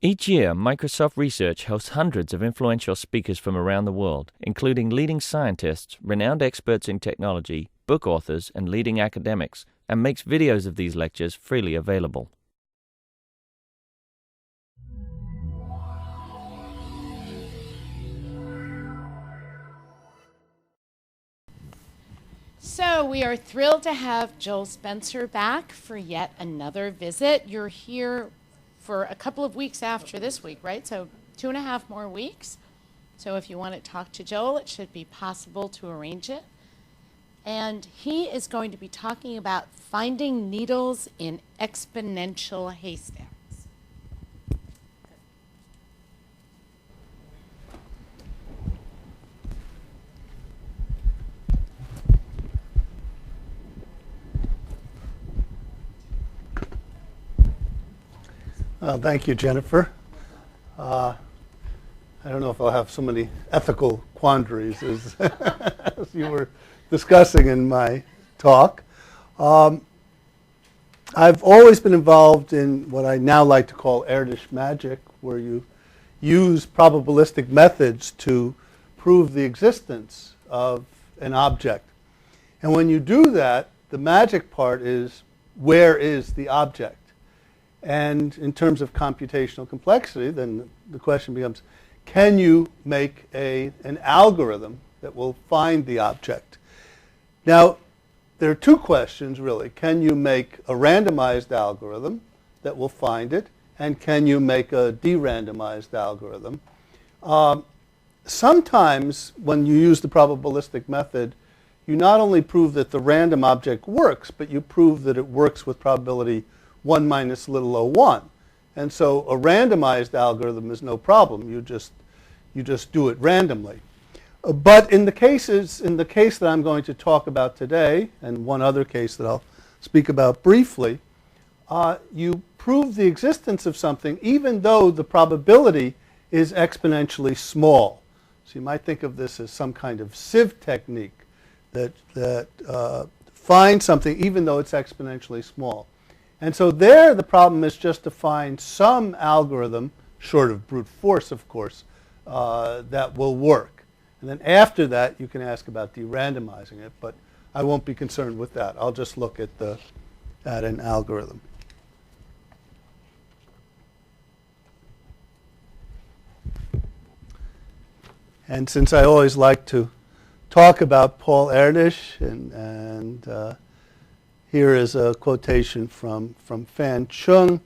Each year, Microsoft Research hosts hundreds of influential speakers from around the world, including leading scientists, renowned experts in technology, book authors, and leading academics, and makes videos of these lectures freely available. So we are thrilled to have Joel Spencer back for yet another visit. You're here for a couple of weeks after this week, right? So 2.5 more weeks. So if you want to talk to Joel, it should be possible to arrange it. And he is going to be talking about finding needles in exponential haystacks. Thank you, Jennifer. I don't know if I'll have so many ethical quandaries as, as you were discussing in my talk. I've always been involved in what I now like to call Erdős magic, where you use probabilistic methods to prove the existence of an object. And when you do that, the magic part is, where is the object? And in terms of computational complexity, then the question becomes, can you make an algorithm that will find the object? Now, there are two questions, really. Can you make a randomized algorithm that will find it? And can you make a de-randomized algorithm? Sometimes, when you use the probabilistic method, you not only prove that the random object works, but you prove that it works with probability 1 minus little o1. And so a randomized algorithm is no problem. You just do it randomly. But in the case that I'm going to talk about today, and one other case that I'll speak about briefly, you prove the existence of something even though the probability is exponentially small. So you might think of this as some kind of sieve technique that finds something even though it's exponentially small. And so there the problem is just to find some algorithm, short of brute force of course, that will work. And then after that you can ask about de-randomizing it, but I won't be concerned with that. I'll just look at an algorithm. And since I always like to talk about Paul Erdős, and here is a quotation from Fan Chung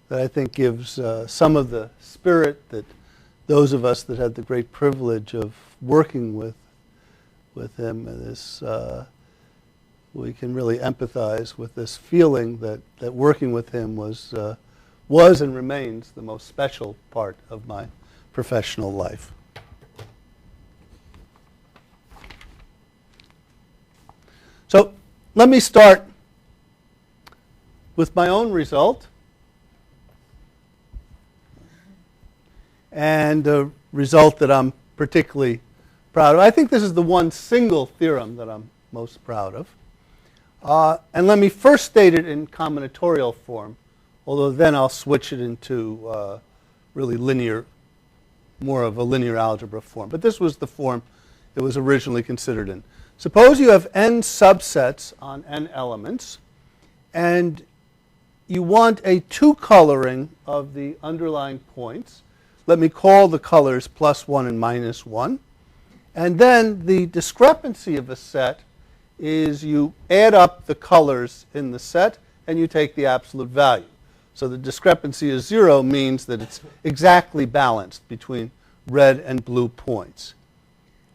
that I think gives some of the spirit that those of us that had the great privilege of working with him, we can really empathize with this feeling that working with him was and remains the most special part of my professional life. So let me start with my own result, and a result that I'm particularly proud of. I think this is the one single theorem that I'm most proud of. And let me first state it in combinatorial form, although then I'll switch it into really linear, more of a linear algebra form. But this was the form it was originally considered in. Suppose you have n subsets on n elements, and you want a two-coloring of the underlying points. Let me call the colors +1 and -1. And then the discrepancy of a set is you add up the colors in the set and you take the absolute value. So the discrepancy is 0 means that it's exactly balanced between red and blue points.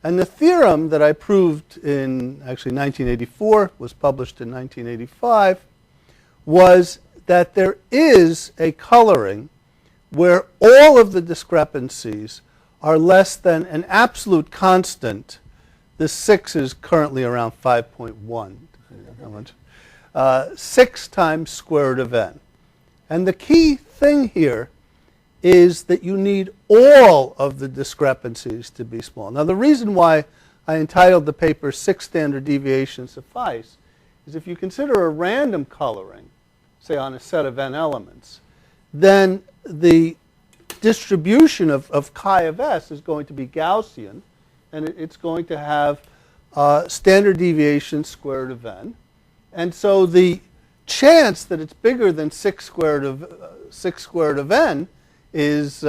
And the theorem that I proved in actually 1984, was published in 1985, was that there is a coloring where all of the discrepancies are less than an absolute constant. This 6 is currently around 5.1. How much? 6 times square root of n. And the key thing here is that you need all of the discrepancies to be small. Now the reason why I entitled the paper 6 standard deviations suffice is if you consider a random coloring, say on a set of n elements, then the distribution of chi of s is going to be Gaussian, and it's going to have standard deviation square root of n. And so the chance that it's bigger than 6 square root of n is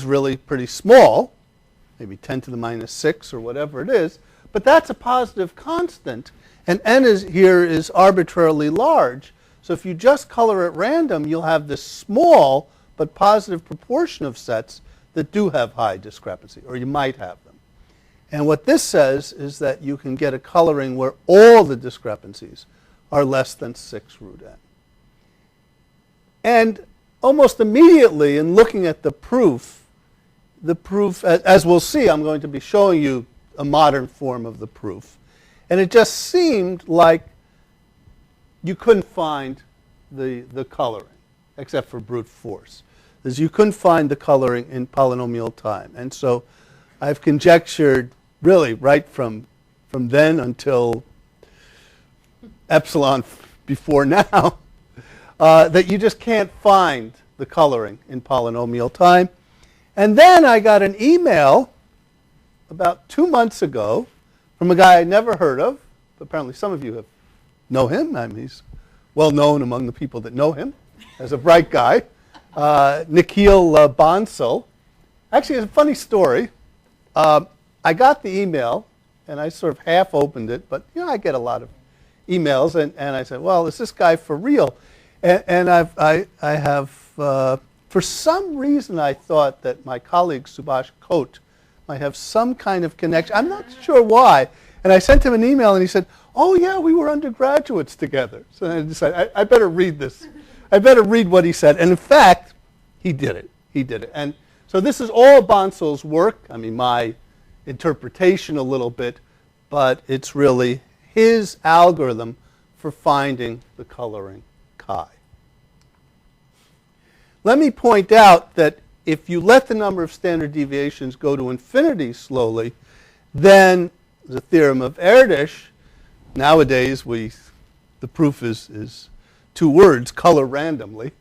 really pretty small, maybe 10 to the minus 6 or whatever it is. But that's a positive constant, and n here is arbitrarily large. So if you just color at random, you'll have this small but positive proportion of sets that do have high discrepancy, or you might have them. And what this says is that you can get a coloring where all the discrepancies are less than 6 root n. And almost immediately, in looking at the proof, as we'll see, I'm going to be showing you a modern form of the proof. And it just seemed like you couldn't find the coloring, except for brute force. Is you couldn't find the coloring in polynomial time. And so I've conjectured, really, right from then until epsilon before now, that you just can't find the coloring in polynomial time. And then I got an email about 2 months ago from a guy I'd never heard of. Apparently some of you know him. I mean, he's well known among the people that know him as a bright guy. Nikhil Bansal. Actually, it's a funny story. I got the email, and I sort of half opened it, but I get a lot of emails, and I said, well, is this guy for real? And I have, for some reason, I thought that my colleague Subhash Kote might have some kind of connection. I'm not sure why. And I sent him an email, and he said, oh, yeah, we were undergraduates together. So I decided, I better read this. I better read what he said. And in fact, he did it. He did it. And so this is all Bansal's work. I mean, my interpretation a little bit, but it's really his algorithm for finding the coloring chi. Let me point out that if you let the number of standard deviations go to infinity slowly, then the theorem of Erdős, nowadays the proof is 2 words, color randomly,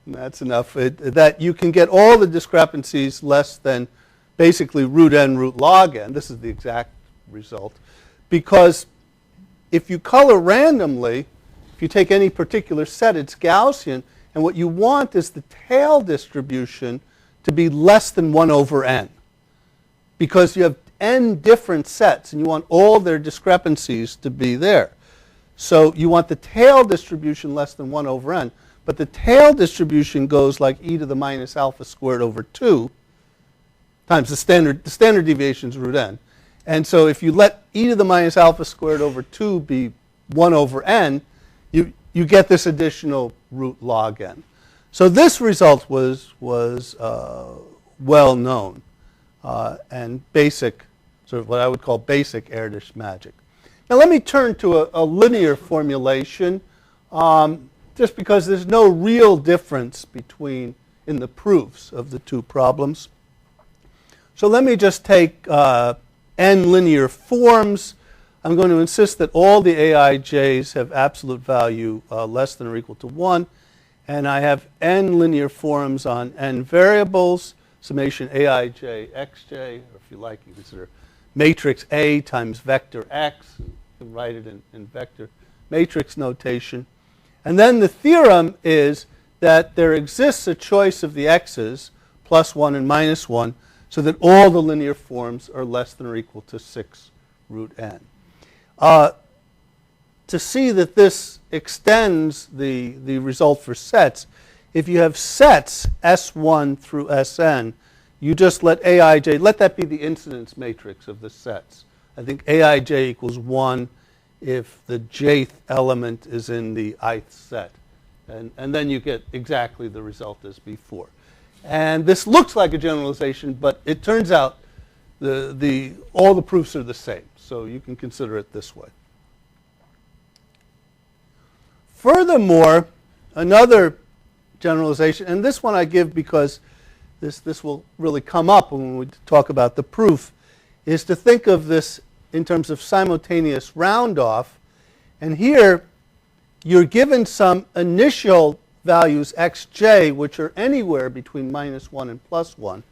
and that's enough, that you can get all the discrepancies less than basically root n root log n. This is the exact result. Because if you color randomly, if you take any particular set, it's Gaussian, and what you want is the tail distribution to be less than 1 over n. Because you have n different sets, and you want all their discrepancies to be there. So you want the tail distribution less than 1 over n, but the tail distribution goes like e to the minus alpha squared over 2 times the standard deviation is root n. And so if you let e to the minus alpha squared over 2 be 1 over n, you get this additional root log n. So this result was well known and basic, sort of what I would call basic Erdős magic. Now let me turn to a linear formulation, just because there's no real difference in the proofs of the 2 problems. So let me just take n linear forms. I'm going to insist that all the aij's have absolute value less than or equal to 1. And I have n linear forms on n variables, summation aij xj, or if you like, you consider matrix A times vector x. You can write it in vector matrix notation. And then the theorem is that there exists a choice of the x's, plus 1 and minus 1, so that all the linear forms are less than or equal to 6 root n. To see that this extends the result for sets, if you have sets S1 through Sn, you just let aij, let that be the incidence matrix of the sets. I think aij equals 1 if the jth element is in the ith set. And then you get exactly the result as before. And this looks like a generalization, but it turns out all the proofs are the same. So you can consider it this way. Furthermore, another generalization, and this one I give because this will really come up when we talk about the proof, is to think of this in terms of simultaneous roundoff. And here, you're given some initial values xj, which are anywhere between -1 and +1,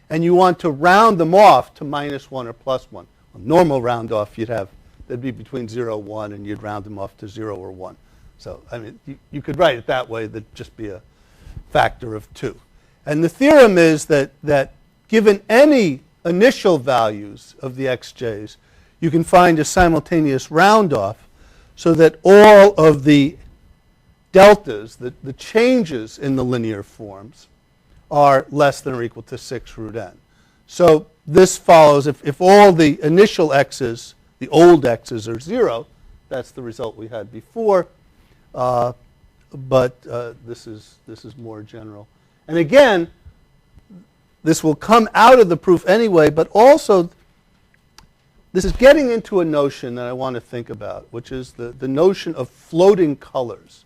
and you want to round them off to -1 or +1. A normal round off, they'd be between 0 and 1, and you'd round them off to 0 or 1. So, I mean, you could write it that way, that'd just be a factor of 2. And the theorem is that given any initial values of the xj's, you can find a simultaneous round off so that all of the deltas, the changes in the linear forms, are less than or equal to 6 root n. So this follows, if all the initial x's, the old x's, are 0, that's the result we had before, but this is more general. And again, this will come out of the proof anyway, but also this is getting into a notion that I want to think about, which is the notion of floating colors.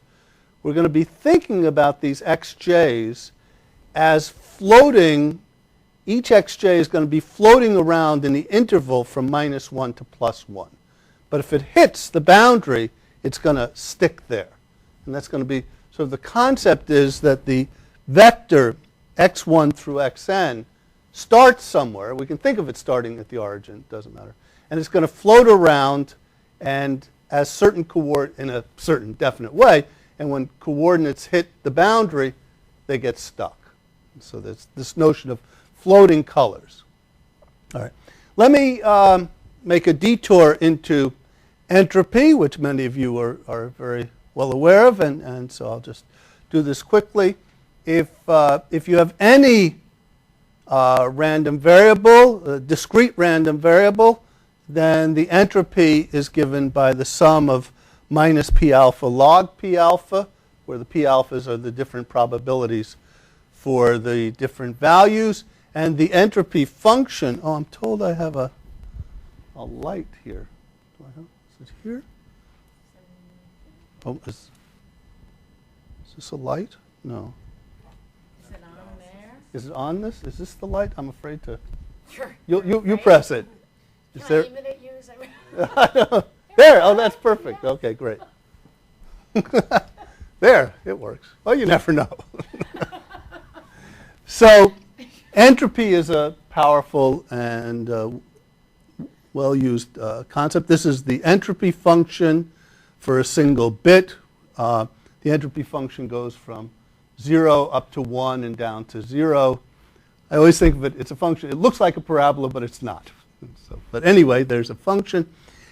We're going to be thinking about these xj's as floating. Each xj is going to be floating around in the interval from -1 to +1. But if it hits the boundary, it's going to stick there. And that's going to be, so the concept is that the vector x1 through xn starts somewhere. We can think of it starting at the origin, doesn't matter. And it's going to float around and as certain coordinates in a certain definite way. And when coordinates hit the boundary, they get stuck. So there's this notion of floating colors. All right. Let me make a detour into entropy, which many of you are very well aware of, and so I'll just do this quickly. If you have any random variable, a discrete random variable, then the entropy is given by the sum of minus p alpha log p alpha, where the p alphas are the different probabilities for the different values. And the entropy function, I'm told I have a light here. Do I have, is it here? Is this a light? No. Is it on there? Is it on this? Is this the light? I'm afraid to. Sure. You press it. Is Can I aim it at you? There. Oh, that's perfect. Okay, great. There, it works. Oh, you never know. So, entropy is a powerful and well-used concept. This is the entropy function for a single bit. The entropy function goes from 0 up to 1 and down to 0. I always think of it, it's a function. It looks like a parabola, but it's not. So, but anyway, there's a function.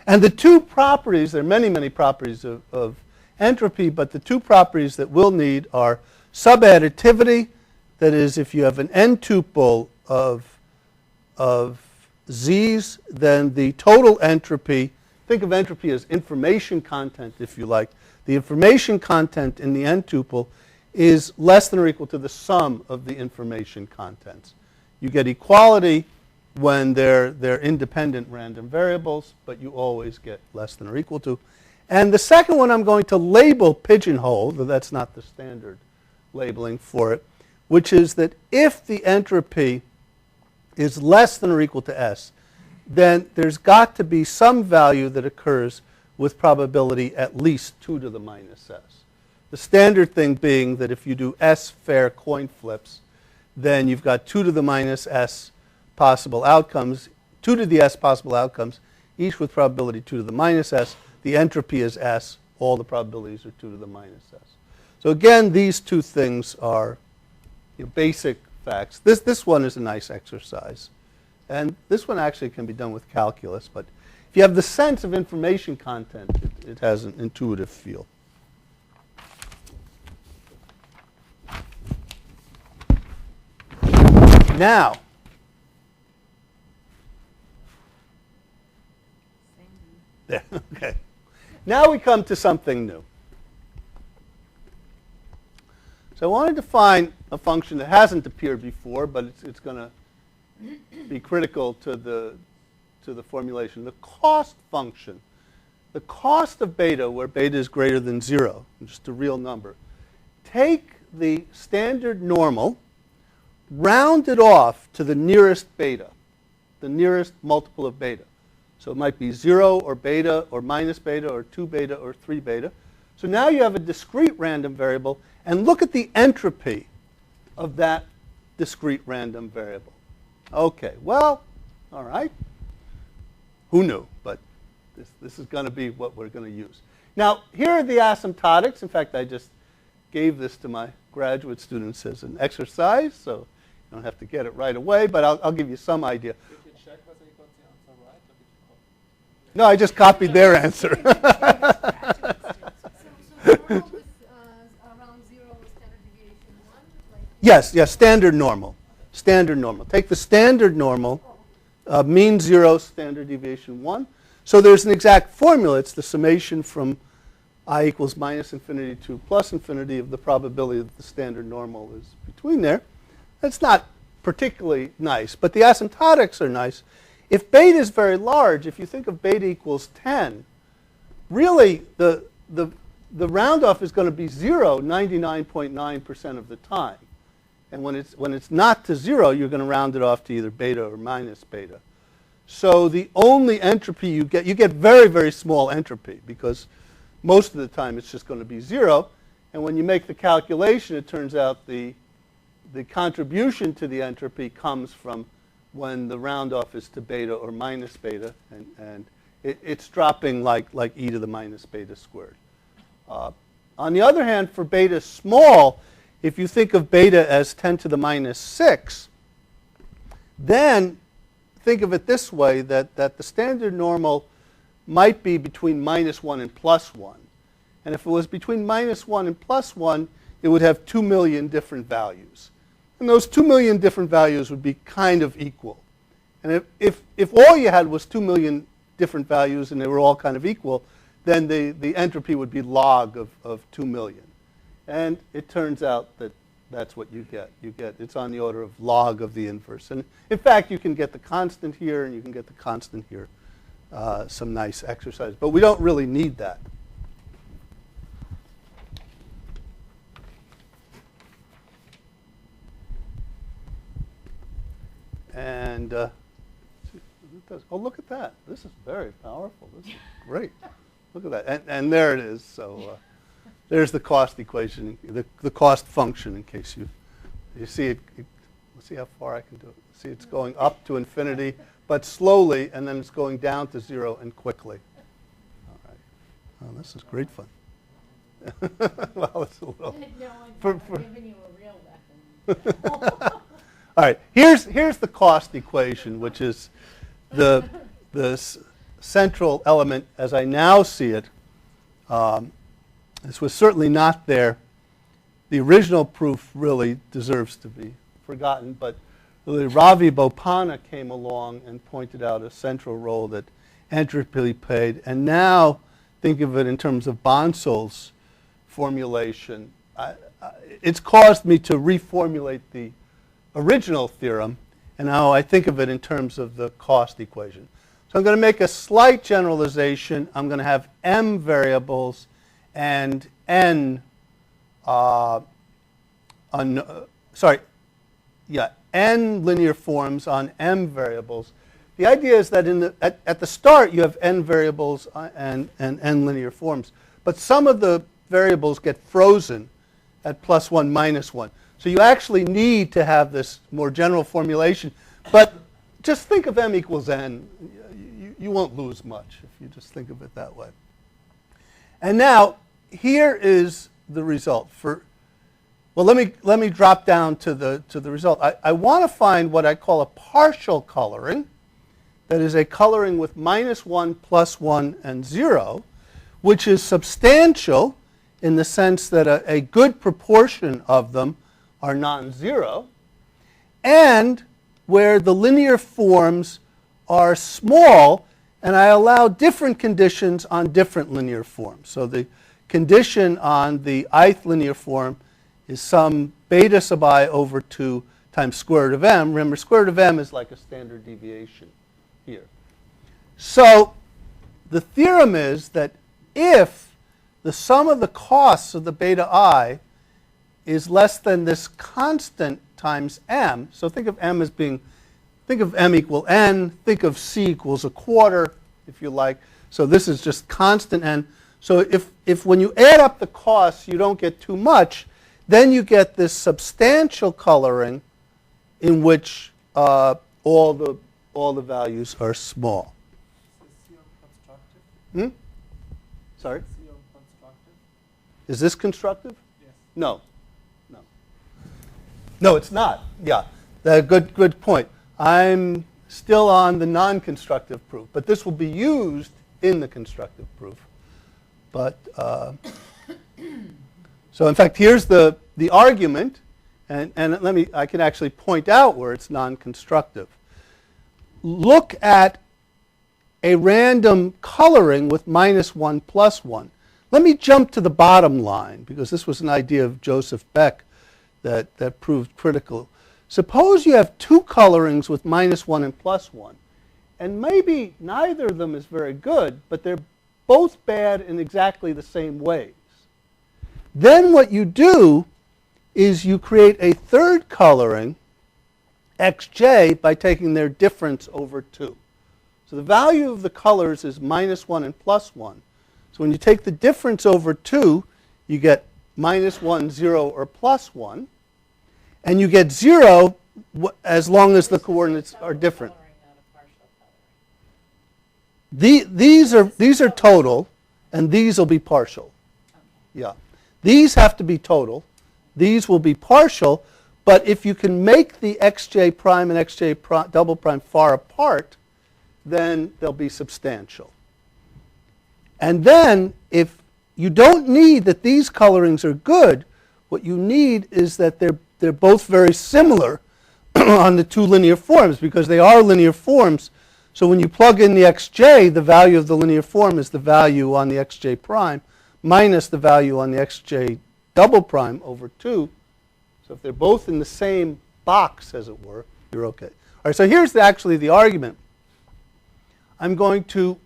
And the two properties, there are many, many properties of entropy, but the two properties that we'll need are subadditivity. That is, if you have an n-tuple of z's, then the total entropy, think of entropy as information content, if you like. The information content in the n-tuple is less than or equal to the sum of the information contents. You get equality when they're independent random variables, but you always get less than or equal to. And the second one I'm going to label pigeonhole, though that's not the standard labeling for it, which is that if the entropy is less than or equal to s, then there's got to be some value that occurs with probability at least 2 to the minus s. The standard thing being that if you do s fair coin flips, then you've got 2 to the minus s possible outcomes, 2 to the s possible outcomes, each with probability 2 to the minus s. The entropy is s. All the probabilities are 2 to the minus s. So again, these two things are basic facts. This one is a nice exercise. And this one actually can be done with calculus. But if you have the sense of information content, it has an intuitive feel. Now, there, okay. Now we come to something new. So I wanted to find a function that hasn't appeared before, but it's going to be critical to the formulation. The cost function, the cost of beta, where beta is greater than 0, just a real number. Take the standard normal, round it off to the nearest beta, the nearest multiple of beta. So it might be 0 or beta or minus beta or 2 beta or 3 beta. So now you have a discrete random variable, and look at the entropy of that discrete random variable. Okay, well, all right. Who knew? But this is going to be what we're going to use. Now, here are the asymptotics. In fact, I just gave this to my graduate students as an exercise, so you don't have to get it right away, but I'll give you some idea. Did you check whether you got the answer right, or did you copy? No, I just copied their answer. So normal with around 0 standard deviation 1? Like Yes, standard normal. Standard normal. Take the standard normal, mean 0, standard deviation 1. So there's an exact formula. It's the summation from I equals minus infinity to plus infinity of the probability that the standard normal is between there. That's not particularly nice, but the asymptotics are nice. If beta is very large, if you think of beta equals 10, really the roundoff is going to be 0 99.9% of the time. And when it's not to 0, you're going to round it off to either beta or minus beta. So the only entropy you get very, very small entropy, because most of the time it's just going to be 0. And when you make the calculation, it turns out the contribution to the entropy comes from when the roundoff is to beta or minus beta, and it's dropping like e to the minus beta squared. On the other hand, for beta small, if you think of beta as 10 to the minus 6, then think of it this way, that the standard normal might be between minus 1 and plus 1. And if it was between minus 1 and plus 1, it would have 2 million different values. And those 2 million different values would be kind of equal. And if all you had was 2 million different values and they were all kind of equal, then the entropy would be log of 2 million. And it turns out that that's what you get. It's on the order of log of the inverse. And in fact, you can get the constant here and you can get the constant here. Some nice exercise. But we don't really need that. And oh, look at that. This is very powerful. This is great. Look at that. And there it is. So there's the cost equation, the cost function, in case you see it. Let's see how far I can do it. See, it's going up to infinity, but slowly, and then it's going down to 0 and quickly. All right. Oh, this is great fun. Well, it's a little. No one's giving you a real lesson. All right. Here's the cost equation, which is the central element as I now see it. This was certainly not there. The original proof really deserves to be forgotten, but really Ravi Bopanna came along and pointed out a central role that entropy played. And now think of it in terms of Bansal's formulation. It's caused me to reformulate the original theorem, and now I think of it in terms of the cost equation. So I'm going to make a slight generalization. I'm going to have m variables and n n linear forms on m variables. The idea is that at the start you have n variables and n linear forms, but some of the variables get frozen at +1, -1. So you actually need to have this more general formulation. But just think of m equals n. You won't lose much if you just think of it that way. And now here is the result. Well, let me drop down to the result. I want to find what I call a partial coloring. That is a coloring with -1, +1, and 0, which is substantial in the sense that a good proportion of them are non-zero, and where the linear forms are small, and I allow different conditions on different linear forms. So the condition on the ith linear form is some beta sub I over 2 times square root of m. Remember, square root of m is like a standard deviation here. So the theorem is that if the sum of the costs of the beta I is less than this constant times m, so think of m as being, think of m equal n, think of c equals a quarter, if you like. So this is just constant n. So if when you add up the costs you don't get too much, then you get this substantial coloring in which all the values are small. Is theorem constructive? Hmm? Sorry? Is theorem constructive? Is this constructive? Yes. No. No. No, it's not. Yeah. Good point. I'm still on the non-constructive proof, but this will be used in the constructive proof. But so in fact, here's the argument, and I can actually point out where it's non-constructive. Look at a random coloring with -1 plus 1. Let me jump to the bottom line, because this was an idea of Joseph Beck that proved critical. Suppose you have two colorings with -1 and +1, and maybe neither of them is very good, but they're both bad in exactly the same ways. Then what you do is you create a third coloring, xj, by taking their difference over 2. So the value of the colors is -1 and +1. So when you take the difference over 2, you get -1, 0, or +1. And you get 0 as long as the coordinates are different. These are total, and these will be partial. Yeah. These have to be total. These will be partial. But if you can make the xj prime and xj double prime far apart, then they'll be substantial. And then if you don't need that these colorings are good, what you need is that they're both very similar on the two linear forms, because they are linear forms. So when you plug in the xj, the value of the linear form is the value on the xj prime minus the value on the xj double prime over 2. So if they're both in the same box, as it were, you're okay. All right, so here's actually the argument. I'm going to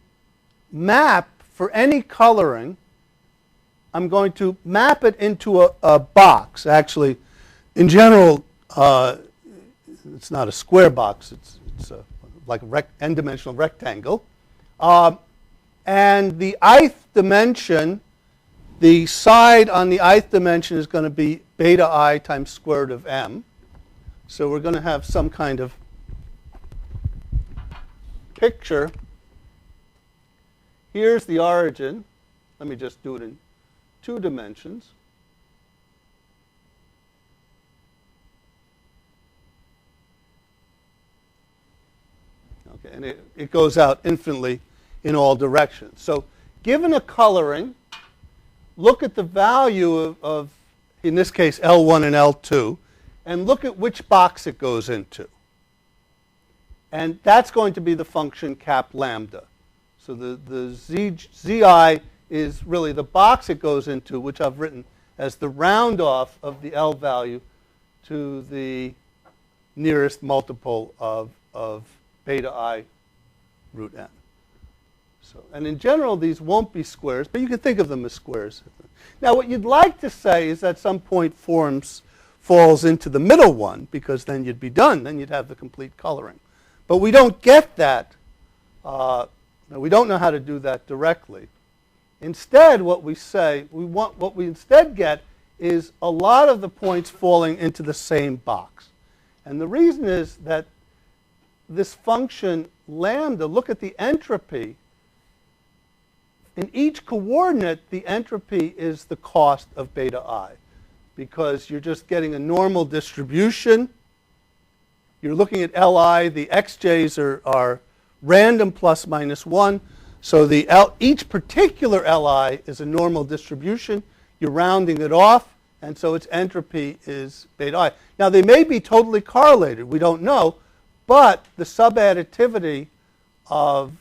map for any coloring, I'm going to map it into a box. Actually, in general, it's not a square box. It's like a n-dimensional rectangle. And the ith dimension, the side on the ith dimension is going to be beta I times square root of m. So we're going to have some kind of picture. Here's the origin. Let me just do it in 2 dimensions. Okay, and it goes out infinitely in all directions. So given a coloring, look at the value of, in this case, L1 and L2, and look at which box it goes into. And that's going to be the function cap lambda. So the zi is really the box it goes into, which I've written as the round-off of the L value to the nearest multiple of beta I root n. So, and in general, these won't be squares, but you can think of them as squares. Now, what you'd like to say is that some point falls into the middle one, because then you'd be done. Then you'd have the complete coloring. But we don't get that. We don't know how to do that directly. Instead, what we instead get is a lot of the points falling into the same box. And the reason is that this function lambda, look at the entropy. In each coordinate, the entropy is the cost of beta I, because you're just getting a normal distribution. You're looking at Li. The xj's are random plus minus 1. So each particular Li is a normal distribution. You're rounding it off, and so its entropy is beta I. Now, they may be totally correlated. We don't know. But the subadditivity of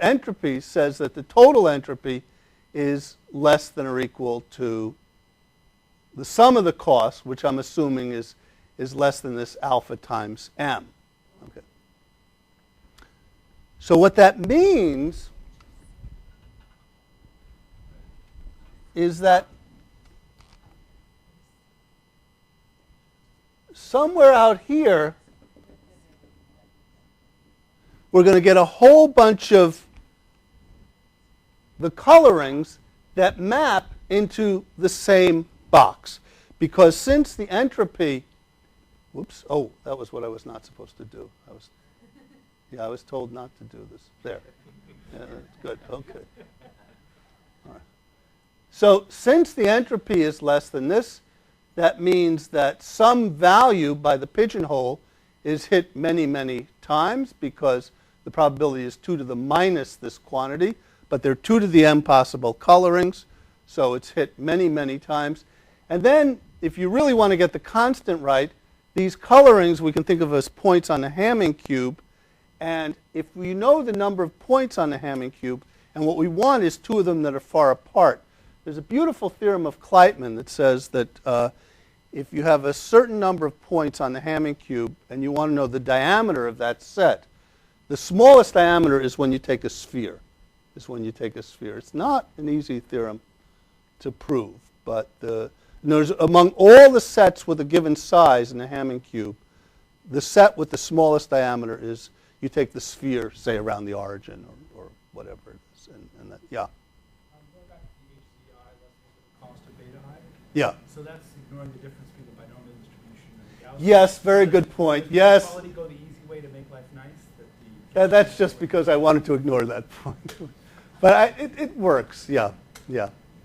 entropy says that the total entropy is less than or equal to the sum of the costs, which I'm assuming is less than this alpha times m. Okay. So what that means is that somewhere out here, we're going to get a whole bunch of the colorings that map into the same box. Because since the entropy, whoops, oh, that was what I was not supposed to do. I was told not to do this. There. Yeah, that's good. Okay. All right. So since the entropy is less than this, that means that some value by the pigeonhole is hit many, many times, because the probability is 2 to the minus this quantity, but there are 2 to the m possible colorings, so it's hit many, many times. And then, if you really want to get the constant right, these colorings we can think of as points on the Hamming cube, and if we know the number of points on the Hamming cube, and what we want is 2 of them that are far apart, there's a beautiful theorem of Kleitman that says that if you have a certain number of points on the Hamming cube and you want to know the diameter of that set, the smallest diameter is when you take a sphere. It's not an easy theorem to prove, but among all the sets with a given size in the Hamming cube, the set with the smallest diameter is you take the sphere, say, around the origin or whatever it is. And that, yeah. Going back to the HCI, that's the cost of beta I. Yeah. So that's ignoring the difference between the binomial distribution and the Gaussian. Yes, very good point. Yes. Does quality go the easy way to make life nice? That's just because I wanted to ignore that point. But it works, yeah.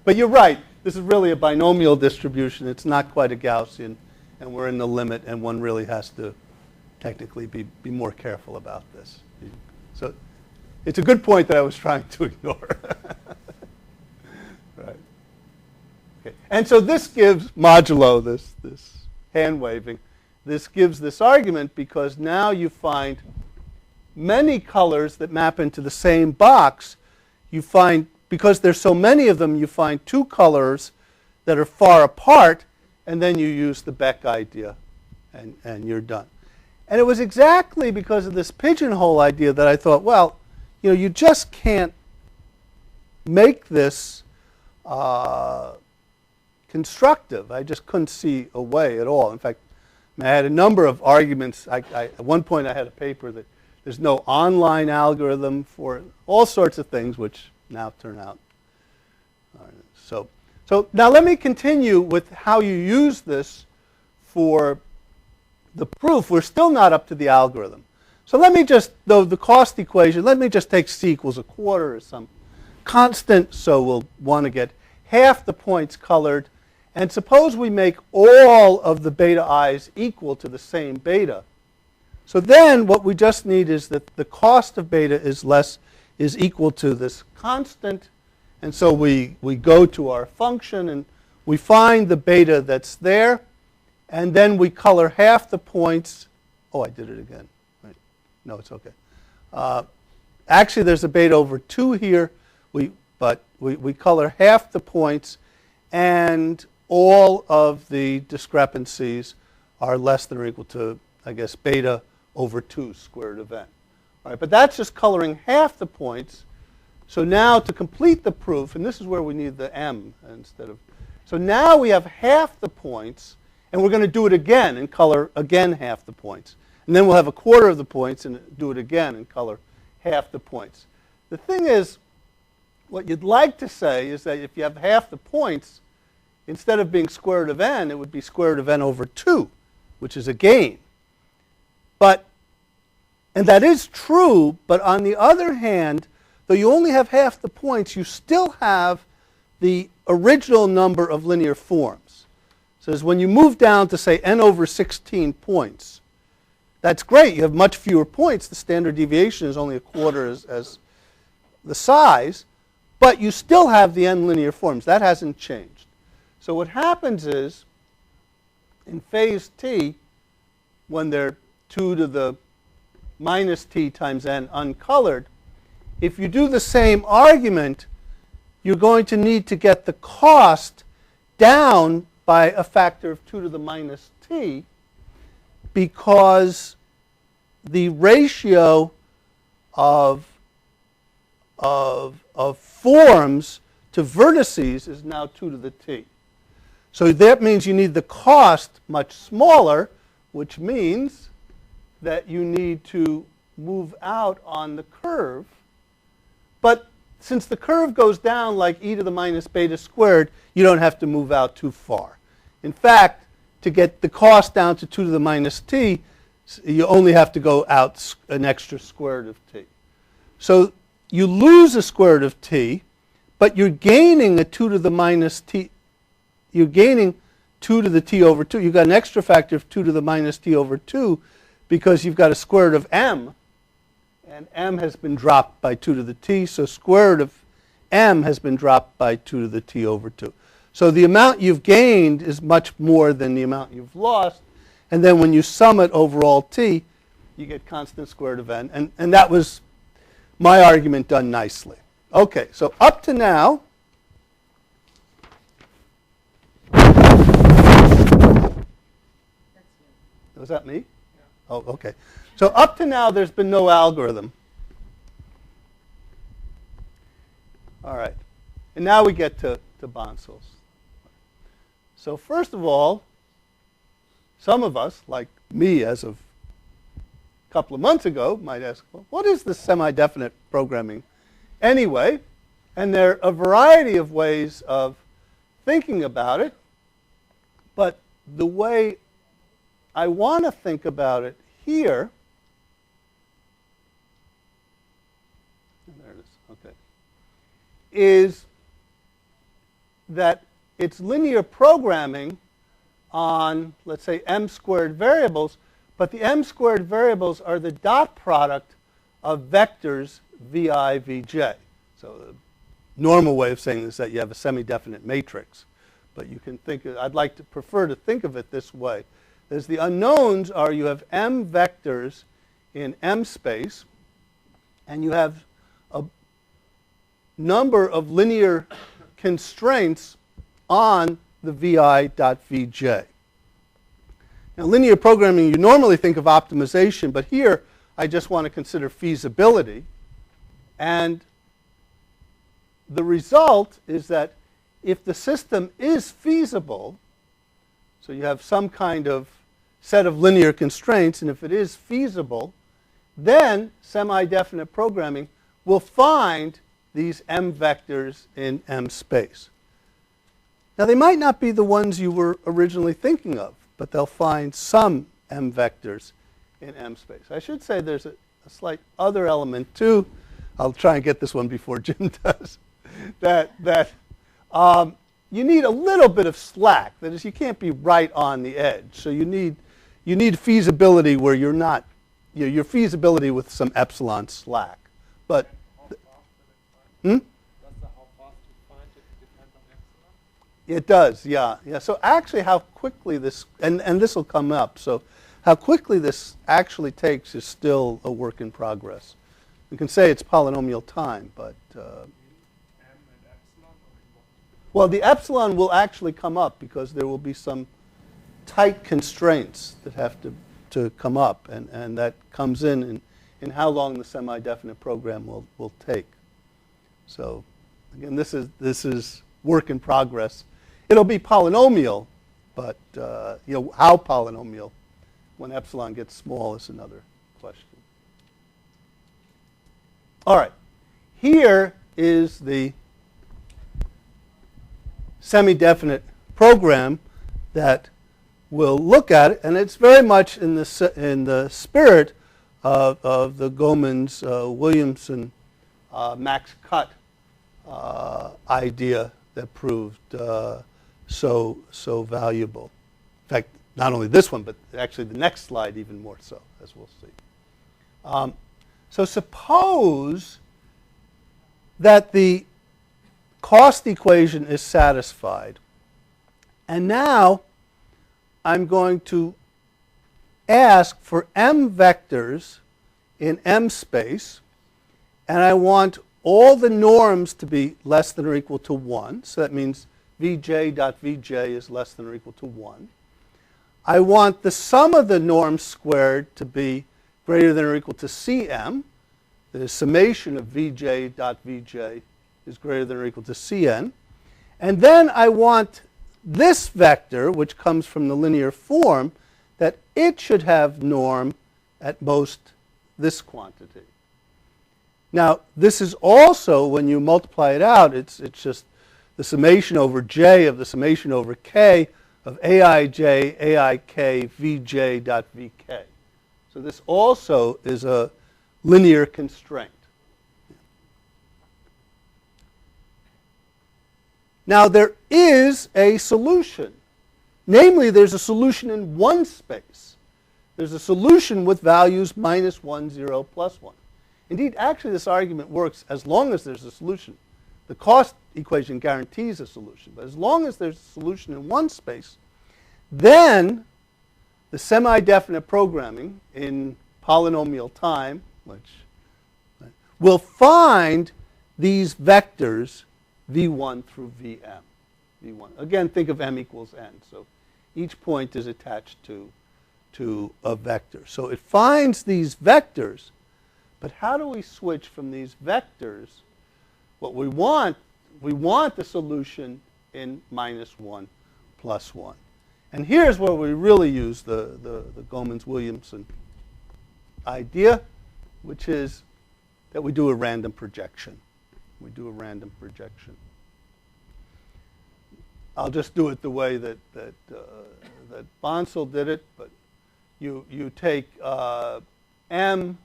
But you're right. This is really a binomial distribution. It's not quite a Gaussian, and we're in the limit, and one really has to technically be more careful about this. So it's a good point that I was trying to ignore. Right. Okay. And so this gives, modulo this hand waving, this gives this argument because now you find many colors that map into the same box. You find, because there's so many of them, you find 2 colors that are far apart, and then you use the Beck idea, and you're done. And it was exactly because of this pigeonhole idea that I thought, well, you just can't make this constructive. I just couldn't see a way at all. In fact, I had a number of arguments. At one point I had a paper that there's no online algorithm for all sorts of things, which now turn out. So now let me continue with how you use this for the proof. We're still not up to the algorithm. So let me just, though the cost equation, let me just take c equals a quarter as some constant. So we'll want to get half the points colored. And suppose we make all of the beta i's equal to the same beta. So then what we just need is that the cost of beta is equal to this constant. And so we go to our function and we find the beta that's there. And then we color half the points. Oh, I did it again. Right. No, it's okay. Actually, there's a beta over 2 here. But we color half the points. And all of the discrepancies are less than or equal to, I guess, beta over 2 square root of n. All right, but that's just coloring half the points. So now to complete the proof, and this is where we need the m instead of. So now we have half the points, and we're going to do it again and color again half the points. And then we'll have a quarter of the points and do it again and color half the points. The thing is, what you'd like to say is that if you have half the points, instead of being square root of n, it would be square root of n over 2, which is a gain. And that is true, but on the other hand, though you only have half the points, you still have the original number of linear forms. So as when you move down to, say, n over 16 points, that's great. You have much fewer points. The standard deviation is only a quarter as the size, but you still have the n linear forms. That hasn't changed. So what happens is, in phase t, when they're 2 to the minus t times n uncolored, if you do the same argument, you're going to need to get the cost down by a factor of 2 to the minus t, because the ratio of forms to vertices is now 2 to the t. So that means you need the cost much smaller, which means that you need to move out on the curve. But since the curve goes down like e to the minus beta squared, you don't have to move out too far. In fact, to get the cost down to 2 to the minus t, you only have to go out an extra square root of t. So you lose a square root of t, but you're gaining a 2 to the minus t. You're gaining 2 to the t over 2. You've got an extra factor of 2 to the minus t over 2 because you've got a square root of m, and m has been dropped by 2 to the t, so square root of m has been dropped by 2 to the t over 2. So the amount you've gained is much more than the amount you've lost, and then when you sum it over all t, you get constant square root of n, and that was my argument done nicely. Okay, so up to now, was that me? Yeah. Oh, okay. So up to now, there's been no algorithm. All right. And now we get to Bansal's. So first of all, some of us, like me as of a couple of months ago, might ask, well, what is this semi-definite programming anyway? And there are a variety of ways of thinking about it. But the way I want to think about it here, there it is, okay, is that it's linear programming on, let's say, m squared variables, but the m squared variables are the dot product of vectors vi, vj. So the normal way of saying this is that you have a semi-definite matrix, but you can think, I'd like to prefer to think of it this way. There's the unknowns are you have m vectors in m space, and you have a number of linear constraints on the vi.vj. Now, linear programming, you normally think of optimization, but here I just want to consider feasibility. And the result is that if the system is feasible, so you have some kind of set of linear constraints, and if it is feasible, then semi-definite programming will find these m vectors in m space. Now, they might not be the ones you were originally thinking of, but they'll find some m vectors in m space. I should say there's a slight other element too. I'll try and get this one before Jim does. that you need a little bit of slack. That is, you can't be right on the edge. So you need feasibility where you're not, your feasibility with some epsilon slack. But it does, yeah. So actually how quickly this, and this will come up, so how quickly this actually takes is still a work in progress. We can say it's polynomial time, but well, the epsilon will actually come up because there will be some tight constraints that have to come up, and that comes in how long the semi-definite program will take. So again, this is work in progress. It'll be polynomial, but how polynomial when epsilon gets small is another question. All right, here is the semi-definite program that we'll look at it, and it's very much in the spirit of the Gomans, Williamson, max cut idea that proved so valuable. In fact, not only this one, but actually the next slide even more so, as we'll see. So suppose that the cost equation is satisfied, and now I'm going to ask for m vectors in m space, and I want all the norms to be less than or equal to 1. So that means vj.vj is less than or equal to 1. I want the sum of the norms squared to be greater than or equal to cm. The summation of vj.vj is greater than or equal to cn. And then I want this vector, which comes from the linear form, that it should have norm at most this quantity. Now, this is also, when you multiply it out, it's just the summation over j of the summation over k of aij, aik, vj dot vk. So this also is a linear constraint. Now, there is a solution. Namely, there's a solution in one space. There's a solution with values -1, 0, +1. Indeed, actually, this argument works as long as there's a solution. The cost equation guarantees a solution. But as long as there's a solution in one space, then the semi-definite programming in polynomial time, will find these vectors v1 through vm. v1. Again, think of m equals n. So each point is attached to a vector. So it finds these vectors, but how do we switch from these vectors? What we want the solution in -1, +1. And here's where we really use the Gomans-Williamson idea, which is that we do a random projection. We do a random projection. I'll just do it the way that Bansal did it, but you take m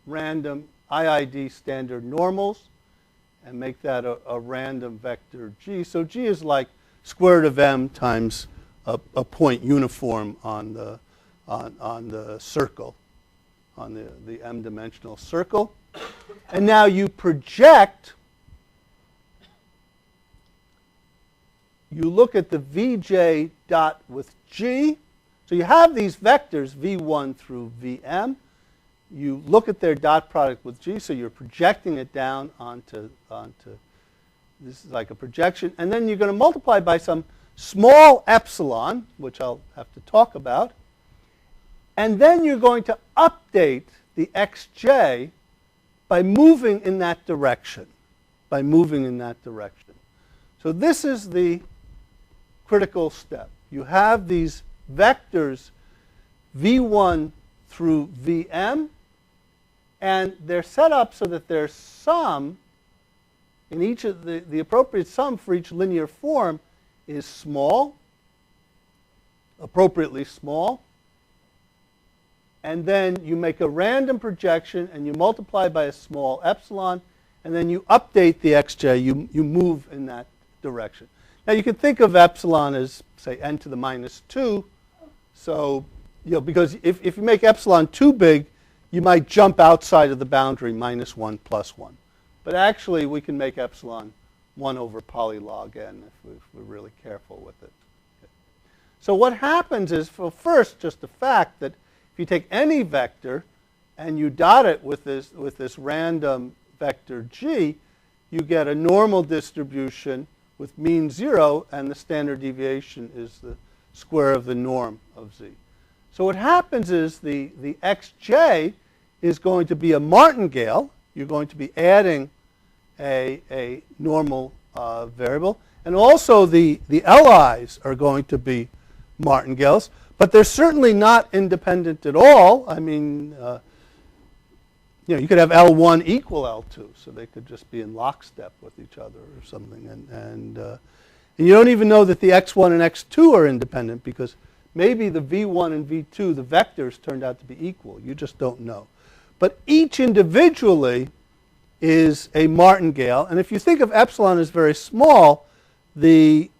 random IID standard normals and make that a random vector g. So g is like square root of m times a point uniform on the circle, on the m-dimensional circle. And now you project. You look at the vj dot with g. So you have these vectors, v1 through vm. You look at their dot product with g, so you're projecting it down onto this is like a projection. And then you're going to multiply by some small epsilon, which I'll have to talk about. And then you're going to update the xj by moving in that direction. By moving in that direction. So this is the critical step. You have these vectors v1 through vm, and they're set up so that their sum in each of the appropriate sum for each linear form is small, appropriately small. And then you make a random projection and you multiply by a small epsilon, and then you update the xj, you move in that direction. Now you can think of epsilon as, say, n to the -2. So, because if you make epsilon too big, you might jump outside of the boundary -1, +1. But actually, we can make epsilon 1 over polylog n if we're really careful with it. Okay. So what happens is, well, first, just the fact that if you take any vector and you dot it with this random vector g, you get a normal distribution with mean 0, and the standard deviation is the square of the norm of z. So what happens is the xj is going to be a martingale. You're going to be adding a normal variable. And also the LIs are going to be martingales. But they're certainly not independent at all. I mean, you could have L1 equal L2, so they could just be in lockstep with each other or something. And you don't even know that the x1 and x2 are independent, because maybe the v1 and v2, the vectors, turned out to be equal. You just don't know. But each individually is a martingale. And if you think of epsilon as very small, the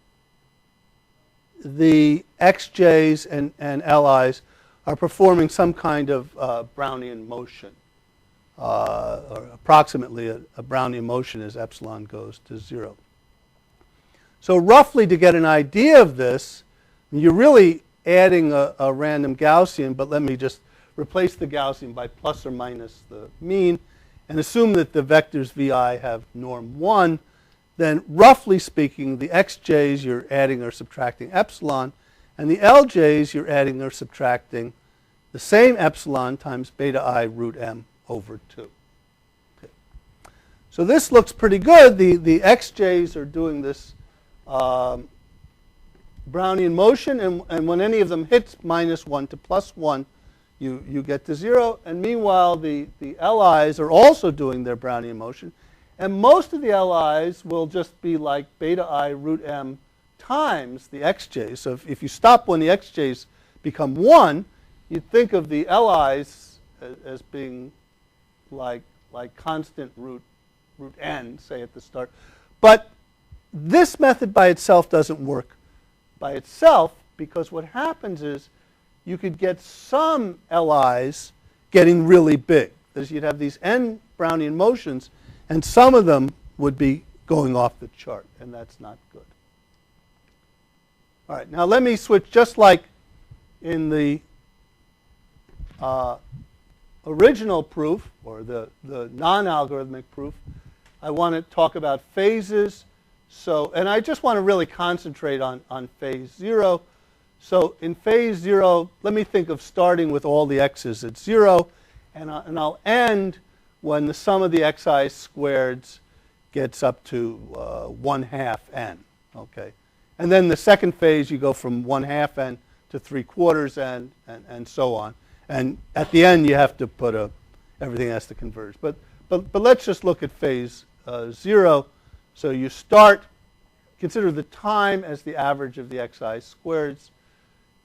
xj's and li's are performing some kind of Brownian motion, or approximately a Brownian motion as epsilon goes to 0. So roughly, to get an idea of this, you're really adding a random Gaussian, but let me just replace the Gaussian by plus or minus the mean, and assume that the vectors vi have norm 1. Then roughly speaking, the xj's you're adding or subtracting epsilon, and the lj's you're adding or subtracting the same epsilon times beta I root m over 2. Okay. So this looks pretty good. The xj's are doing this Brownian motion, and when any of them hits -1 to +1, You get to 0, and meanwhile the LIs are also doing their Brownian motion, and most of the LIs will just be like beta I root m times the xj's. So if you stop when the xj's become 1, you'd think of the LIs as being like constant root n, say at the start. But this method by itself doesn't work by itself, because what happens is you could get some LIs getting really big. That is, you'd have these n Brownian motions, and some of them would be going off the chart, and that's not good. All right, now let me switch, just like in the original proof, or the non-algorithmic proof, I want to talk about phases. So, and I just want to really concentrate on phase 0. So in phase 0, let me think of starting with all the x's at 0, and I'll end when the sum of the xi squareds gets up to 1/2 n. Okay, and then the second phase you go from 1/2 n to 3/4 n, and so on. And at the end you have to put everything has to converge. But let's just look at phase 0. So you start, consider the time as the average of the xi squareds.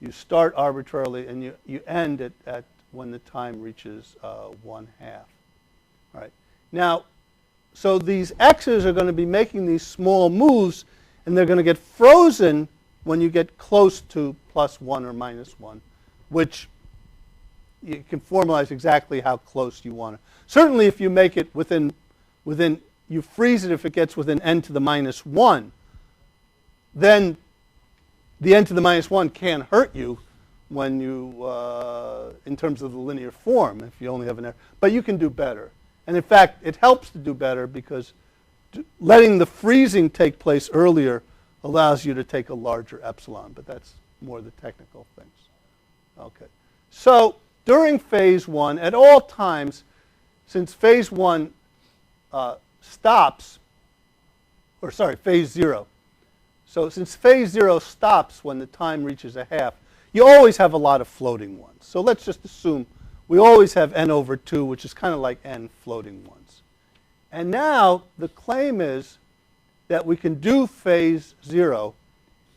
You start arbitrarily, and you end at when the time reaches 1/2. All right. Now, so these x's are going to be making these small moves, and they're going to get frozen when you get close to +1 or -1, which you can formalize exactly how close you want to. Certainly, if you make it within, you freeze it if it gets within n to the -1, then the n to the -1 can't hurt you when you, in terms of the linear form, if you only have an error. But you can do better. And in fact, it helps to do better because letting the freezing take place earlier allows you to take a larger epsilon. But that's more the technical things. Okay. So during phase 1, at all times, since phase 1 stops, or sorry, phase 0. So since phase 0 stops when the time reaches 1/2, you always have a lot of floating ones. So let's just assume we always have n over 2, which is kind of like n floating ones. And now the claim is that we can do phase 0,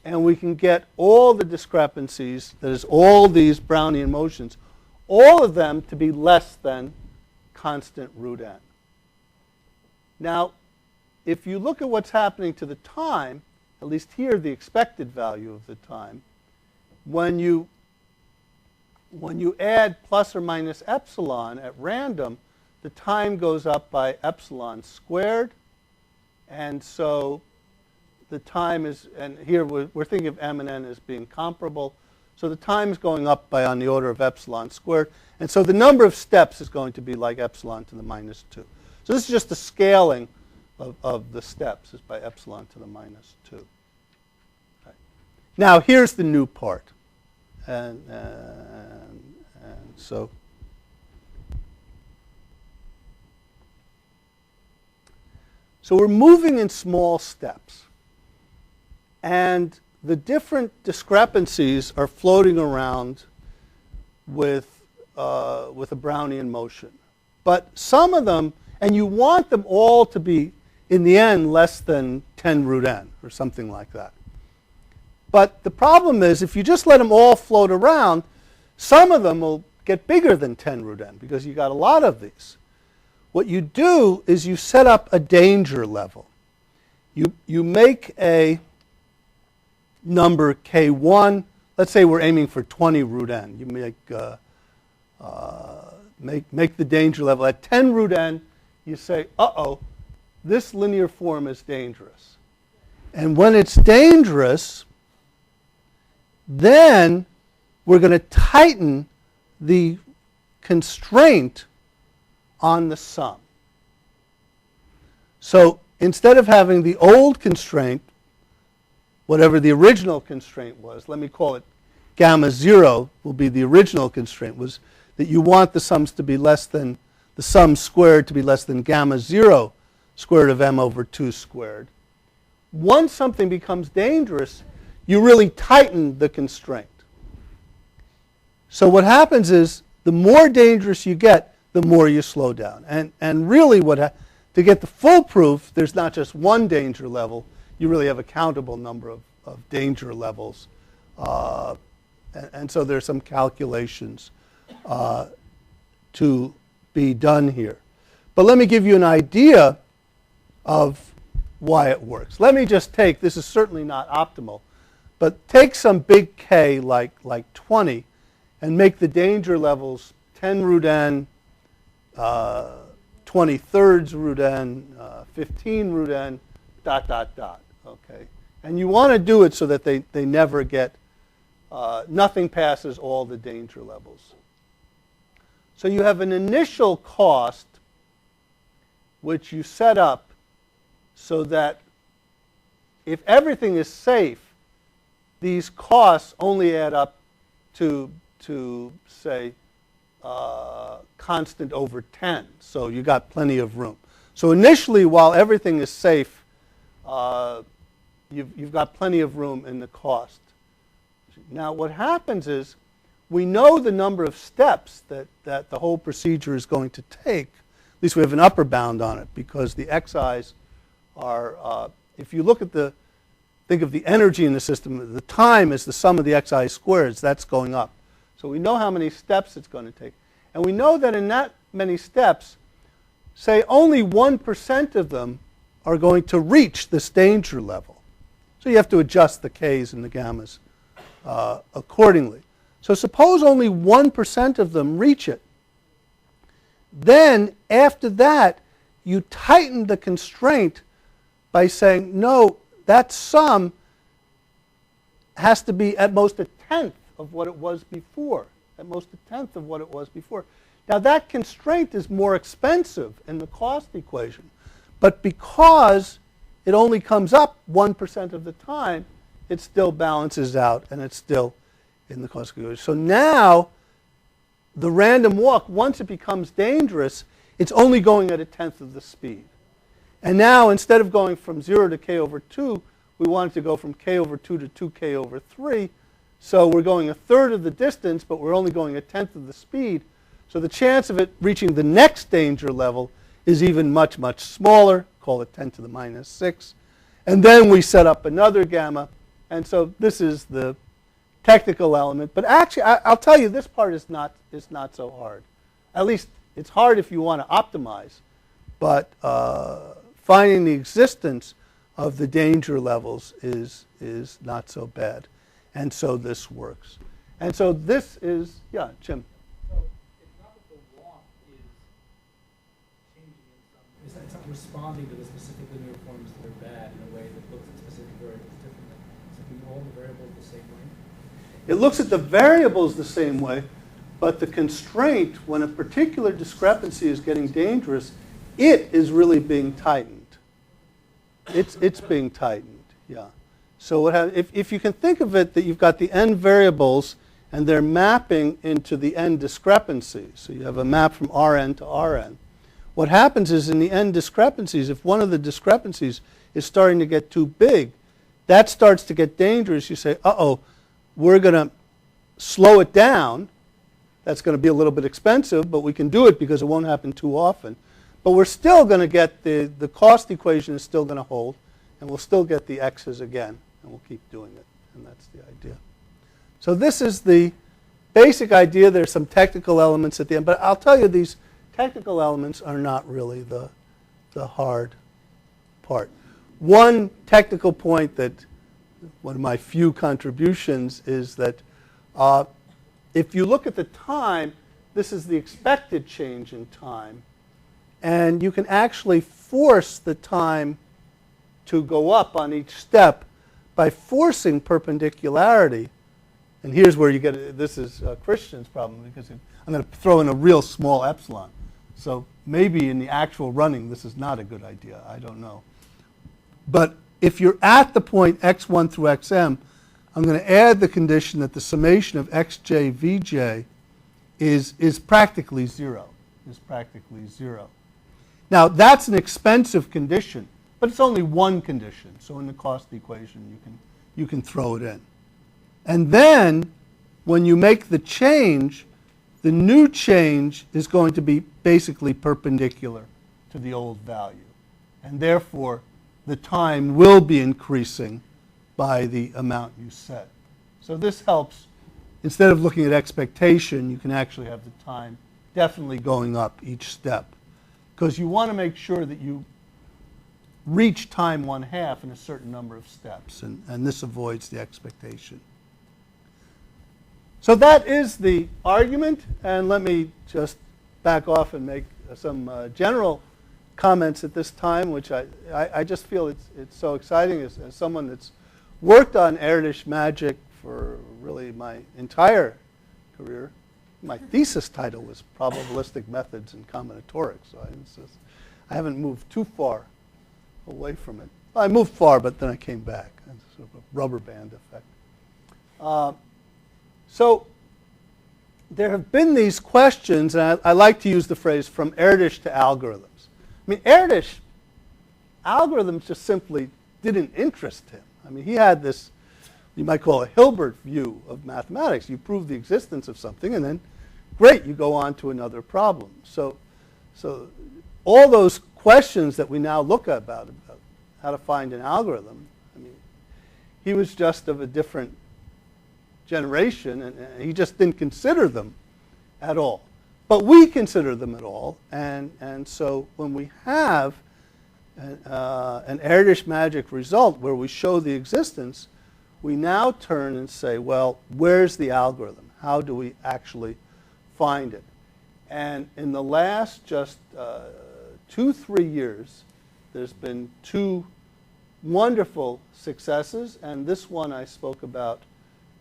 and we can get all the discrepancies, that is, all these Brownian motions, all of them to be less than constant root n. Now, if you look at what's happening to the time, at least here the expected value of the time, when you add plus or minus epsilon at random, the time goes up by epsilon squared. And so the time is, and here we're thinking of m and n as being comparable. So the time is going up by on the order of epsilon squared. And so the number of steps is going to be like epsilon to the -2. So this is just the scaling of the steps, is by epsilon to the -2. Right. Now here's the new part. And so we're moving in small steps. And the different discrepancies are floating around with a Brownian motion. But some of them, and you want them all to be, in the end, less than 10 root n, or something like that. But the problem is, if you just let them all float around, some of them will get bigger than 10 root n, because you got a lot of these. What you do is you set up a danger level. You make a number k1. Let's say we're aiming for 20 root n. You make the danger level at 10 root n. You say, uh-oh, this linear form is dangerous. And when it's dangerous, then we're going to tighten the constraint on the sum. So instead of having the old constraint, whatever the original constraint was, let me call it gamma 0 will be the original constraint, was that you want the sums to be less than, the sum squared to be less than gamma 0 square root of m over 2 squared. Once something becomes dangerous, you really tighten the constraint. So what happens is the more dangerous you get, the more you slow down. And really, to get the full proof, there's not just one danger level. You really have a countable number of danger levels. And so there's some calculations to be done here. But let me give you an idea of why it works. Let me just take, this is certainly not optimal, but take some big K like 20 and make the danger levels 10 root n, 20 root n, 15 root n, ... Okay? And you want to do it so that they never get, nothing passes all the danger levels. So you have an initial cost which you set up so that if everything is safe, these costs only add up to say, constant over 10. So you got plenty of room. So initially, while everything is safe, you've got plenty of room in the cost. Now what happens is, we know the number of steps that the whole procedure is going to take. At least we have an upper bound on it, because the xi's are, if you look at think of the energy in the system, the time is the sum of the xi squareds, that's going up. So we know how many steps it's going to take. And we know that in that many steps, say only 1% of them are going to reach this danger level. So you have to adjust the k's and the gammas accordingly. So suppose only 1% of them reach it. Then, after that, you tighten the constraint by saying, no, that sum has to be at most a tenth of what it was before. At most a tenth of what it was before. Now, that constraint is more expensive in the cost equation. But because it only comes up 1% of the time, it still balances out, and it's still in the cost equation. So now, the random walk, once it becomes dangerous, it's only going at a tenth of the speed. And now, instead of going from 0 to k over 2, we want it to go from k over 2 to 2k over 3. So we're going a third of the distance, but we're only going a tenth of the speed. So the chance of it reaching the next danger level is even much, much smaller. Call it 10 to the minus 6. And then we set up another gamma. And so this is the technical element. But actually, I'll tell you, this part is not so hard. At least it's hard if you want to optimize. But finding the existence of the danger levels is not so bad. And so this works. And so this is, yeah, Jim. So it's not that the walk is changing in some, it's not responding to the specific linear forms that are bad in a way that looks at specific variables differently. It's looking at all the variables the same way. It looks at the variables the same way, but the constraint, when a particular discrepancy is getting dangerous, it is really being tightened. It's being tightened, yeah. So if you can think of it that you've got the n variables and they're mapping into the n discrepancies, so you have a map from Rn to Rn, what happens is in the n discrepancies, if one of the discrepancies is starting to get too big, that starts to get dangerous. You say, uh-oh, we're going to slow it down. That's going to be a little bit expensive, but we can do it because it won't happen too often. But we're still going to get the cost equation is still going to hold, and we'll still get the x's again, and we'll keep doing it. And that's the idea. So this is the basic idea. There's some technical elements at the end, but I'll tell you, these technical elements are not really the hard part. One technical point that one of my few contributions is that if you look at the time, this is the expected change in time. And you can actually force the time to go up on each step by forcing perpendicularity. And here's where you get it. This is Christian's problem, because I'm going to throw in a real small epsilon. So maybe in the actual running, this is not a good idea. I don't know. But if you're at the point x1 through xm, I'm going to add the condition that the summation of xj vj is practically 0. Is practically 0. Now, that's an expensive condition, but it's only one condition. So in the cost equation, you can throw it in. And then, when you make the change the new change is going to be basically perpendicular to the old value. And therefore, the time will be increasing by the amount you set. So this helps. Instead of looking at expectation, you can actually have the time definitely going up each step. Because you want to make sure that you reach time 1/2 in a certain number of steps. And this avoids the expectation. So that is the argument. And let me just back off and make some general comments at this time, which I just feel it's so exciting as someone that's worked on Erdős magic for really my entire career. My thesis title was Probabilistic Methods in Combinatorics, so I haven't moved too far away from it. Well, I moved far, but then I came back. It's sort of a rubber band effect. So there have been these questions, and I like to use the phrase from Erdős to algorithms. I mean, Erdős, algorithms just simply didn't interest him. I mean, he had this, you might call a Hilbert view of mathematics. You prove the existence of something, and then, great, you go on to another problem. So all those questions that we now look at about how to find an algorithm, I mean, he was just of a different generation, and he just didn't consider them at all. But we consider them at all, and so when we have an Erdős magic result where we show the existence, we now turn and say, well, where's the algorithm? How do we actually find it? And in the last just 2-3 years, there's been 2 wonderful successes, and this one I spoke about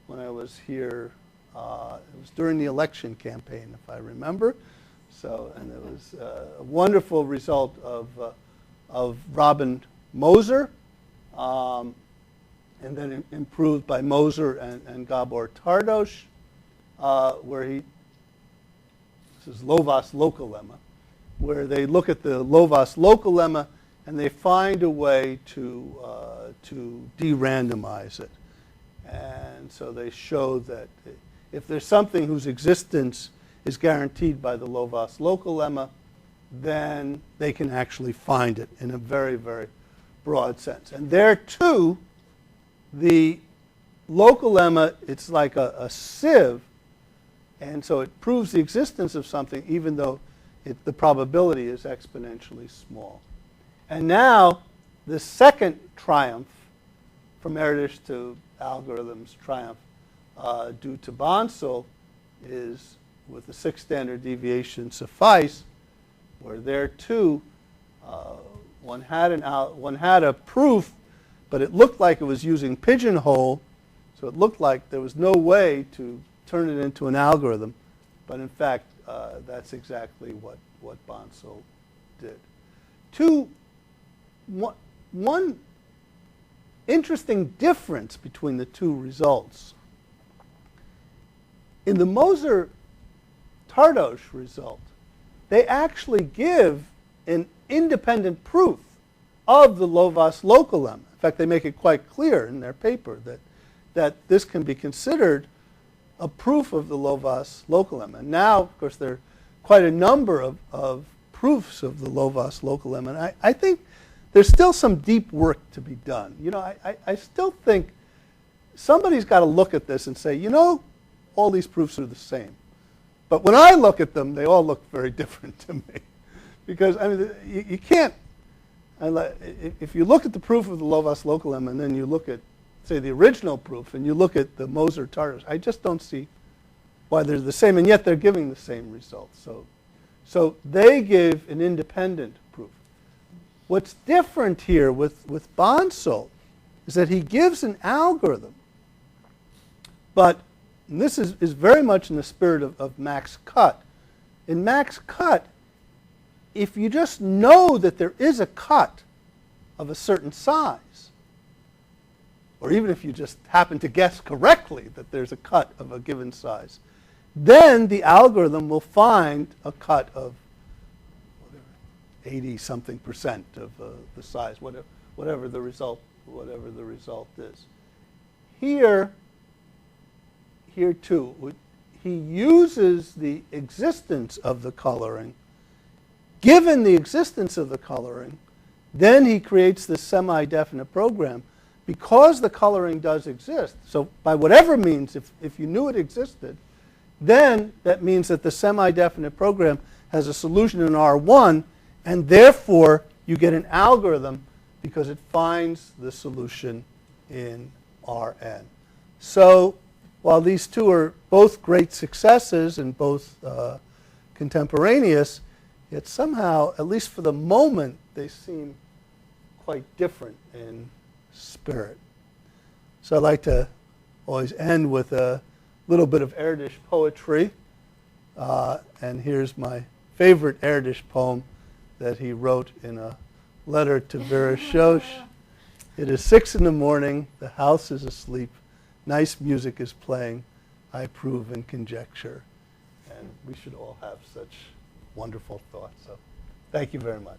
when I was here. It was during the election campaign, if I remember. So, and it was a wonderful result of Robin Moser, and then improved by Moser and Gabor-Tardos, where this is Lovasz Local Lemma, where they look at the Lovasz Local Lemma and they find a way to de-randomize it. And so they show that if there's something whose existence is guaranteed by the Lovasz Local Lemma, then they can actually find it in a very, very broad sense. And there, too, the local lemma, it's like a sieve, and so it proves the existence of something even though the probability is exponentially small. And now, the second triumph from Erdős to algorithms triumph due to Bansal is with the 6 standard deviation suffice, where there too one had a proof, but it looked like it was using pigeonhole, so it looked like there was no way to turn it into an algorithm, but in fact that's exactly what Bansal did. One interesting difference between the 2 results. In the Moser-Tardos result, they actually give an independent proof of the Lovasz Local Lemma. In fact, they make it quite clear in their paper that this can be considered a proof of the Lovasz Local Lemma. And now, of course, there are quite a number of proofs of the Lovasz Local Lemma. And I think there's still some deep work to be done. You know, I still think somebody's got to look at this and say, you know, all these proofs are the same. But when I look at them, they all look very different to me. Because, I mean, you can't, if you look at the proof of the Lovasz Local Lemma and then you look at, say, the original proof and you look at the Moser-Tardos, I just don't see why they're the same, and yet they're giving the same results. So they give an independent proof. What's different here with Bansal is that he gives an algorithm, but and this is very much in the spirit of max cut. In max cut, if you just know that there is a cut of a certain size, or even if you just happen to guess correctly that there's a cut of a given size, then the algorithm will find a cut of 80-something% of the size, whatever the result is. Here too, he uses the existence of the coloring. Given the existence of the coloring, then he creates this semi-definite program. Because the coloring does exist, so by whatever means, if you knew it existed, then that means that the semi-definite program has a solution in R1, and therefore you get an algorithm because it finds the solution in Rn. So while these two are both great successes and both contemporaneous, yet somehow, at least for the moment, they seem quite different in spirit. So I'd like to always end with a little bit of Erdish poetry. And here's my favorite Erdish poem that he wrote in a letter to Vera Shosh. It is 6 a.m, the house is asleep, nice music is playing, I prove and conjecture. And we should all have such wonderful thoughts. So thank you very much.